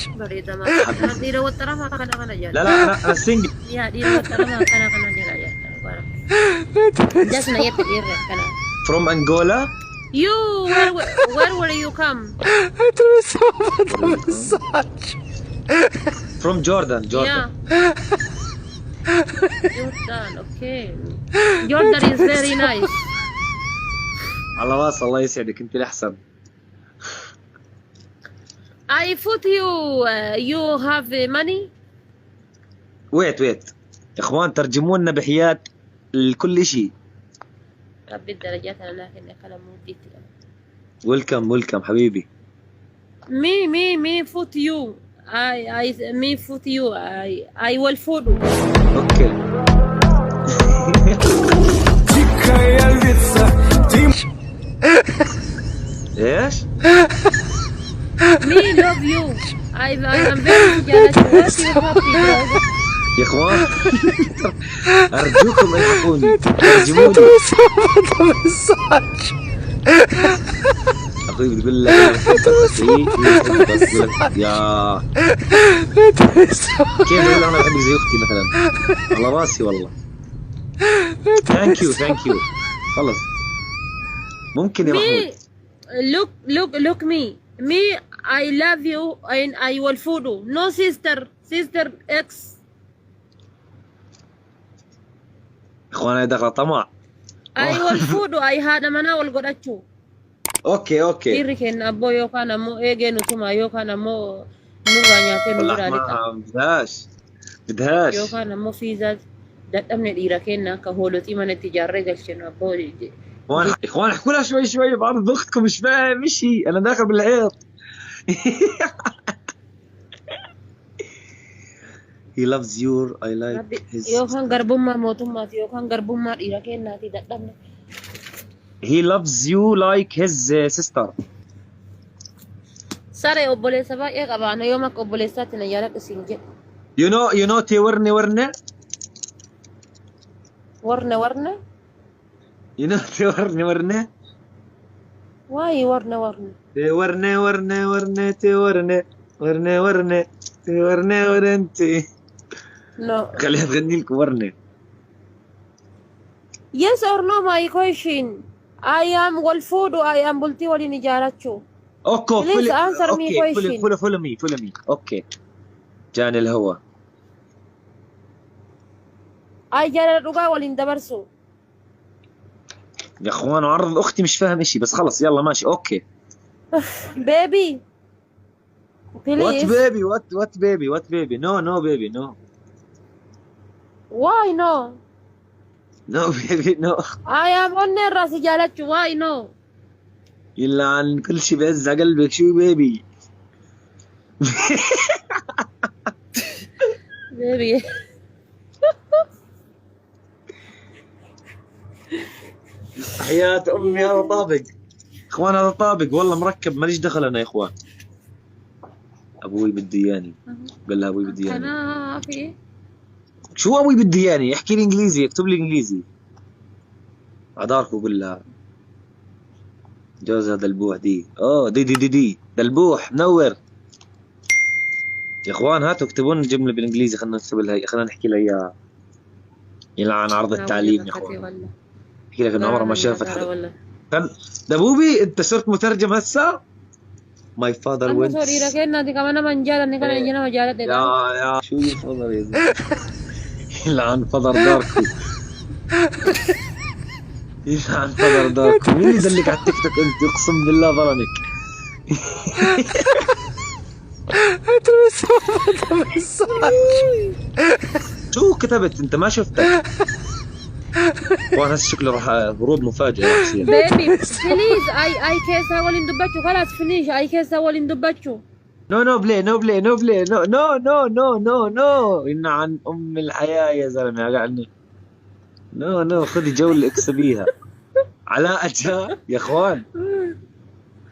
بريدة ما أنا ديرة والترى كنا جال. لا لا انا سنجل. يا ديرة والترى ما كنا جال. جسنا يتدير كنا. From Angola. You where will you come? From Jordan. Yeah. Jordan, okay. Jordan is very nice. على راس الله يسعدك انت الاحسن. I thought you have money. ويت يا اخوان ترجموا لنا بحياة لكل شيء. ربي الدرجات انا لكن كلام موديتي. ويلكم حبيبي. Me foot you. Me foot you. I will follow. اوكي. ايش؟ Me love you. I am very jealous. What you happy bro? يا اخوان ارجوكم الحقوني ترجموا لي. اخوي بتقول لك يا كيف اقول انا بحبك زي اختي مثلا؟ على راسي والله. ثانك يو خلص ممكن يا محمود. Look me I love you and I will follow. No sister X. اخوان انا داخل طمع. I will follow. I had mana wal godachu. اوكي Irri ken abbo yo kana mo ege no tuma yo kana mo nuga nyate no والله ralita. ما بدهاش Yo kana mo fiza dadamne dira kenna ka holoti mana tijarre galcheno abbo. اخوان احكوا لها شوي بعرض اختكم مش فاهم مشي انا داخل بالعيط. He loves you. I like his. Yo kan garbumma motumma yo kan garbumma dira kenna ti dadamne. He loves you like his sister. Sare obbolesa ba e qabana yo mak obbolesa tina yara singe. You know te warne. Warne. You know te warne. Why warne? te warne ورنتي. No. خليها تغني لكم ورنه. Yes or no my question. I am Wolfodo. I am Bulti Wali Nijaracho. اوكي Please answer me question. follow me. اوكي جاني الهوا. I jara ruga Walin Dabarso. يا اخوان عرض اختي مش فاهم اشي بس خلص يلا ماشي اوكي. Baby. Please. What baby? No baby no. Why no? No baby no. I am on Rasi Jalachu. Why no? إلا عن كل شي بعز على قلبك شو بيبي. Baby. حياة أمي هذا طابق. إخوان هذا طابق والله مركب ماليش دخل أنا يا إخوان. أبوي بده إياني. قال لها أبوي بده إياني. أنا في. شو أبوي بده إياني؟ يحكي لي إنجليزي يكتب لي إنجليزي. عداركو قول لها. جوزها دلبوح دي. دي دلبوح منور. يا إخوان هاتوا اكتبوا لنا جملة بالإنجليزي خلينا نكتب لها خلينا نحكي لها إياها. يلعن عرض التعليم يا إخوان. احكي لك انه عمره ما شافت دبوبي انت صرت مترجم هسه. ماي فادر وينت سوري ركنا دي كمان منجاله نكنا نجينا مجاله يا شو يفضل يا زلمه. يلعن فضر داركو. يلعن فضر داركو. مين اللي دلك على التيك توك انت اقسم بالله ظلمك. شو كتبت انت ما شفتك. وانا شكله راح هروب مفاجئ راح يصير. بيبي بليز اي كيس اول اندباتشو خلاص فينيش اي كيس اول اندباتشو. نو بلاي نو إن عن ام الحياة يا زلمه قاعد. نو خذي جولة اكسبيها. علاء جاء يا اخوان.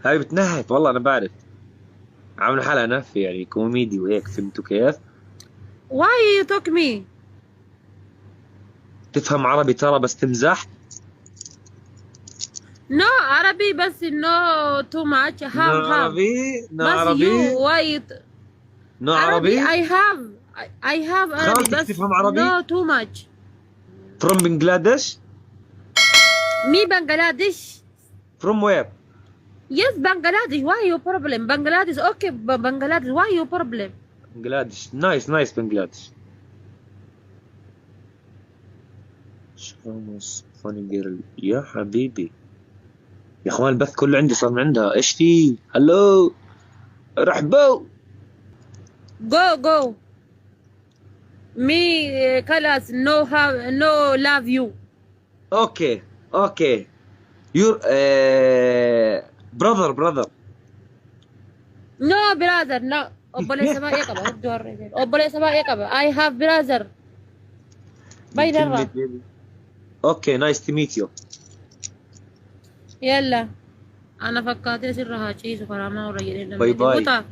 هاي بتنهف والله انا بعرف. عامل حلقة نف يعني كوميدي وهيك فهمتوا كيف؟ واي يو توك مي؟ تفهم عربي ترى بس تمزح؟ نو عربي بس نو تو ماتش هام عربي نو بس عربي يو واي نو عربي؟ I have عربي خالتك بس تفهم عربي؟ no too much. From Bangladesh? Me Bangladesh. From where? Yes, Bangladesh. Why your problem? Bangladesh. Okay, Bangladesh. Why your problem? Bangladesh. Nice Bangladesh. شو funny girl يا حبيبي. يا اخوان البث كله عندي صار من عندها. ايش في؟ هلو رحبوا. Go. Me colors no love you. Okay. Your brother. No brother, no. I have brother. باي Okay, nice to meet you. يلا أنا فكرت سرها شيء سكرامة ورجلين. باي باي.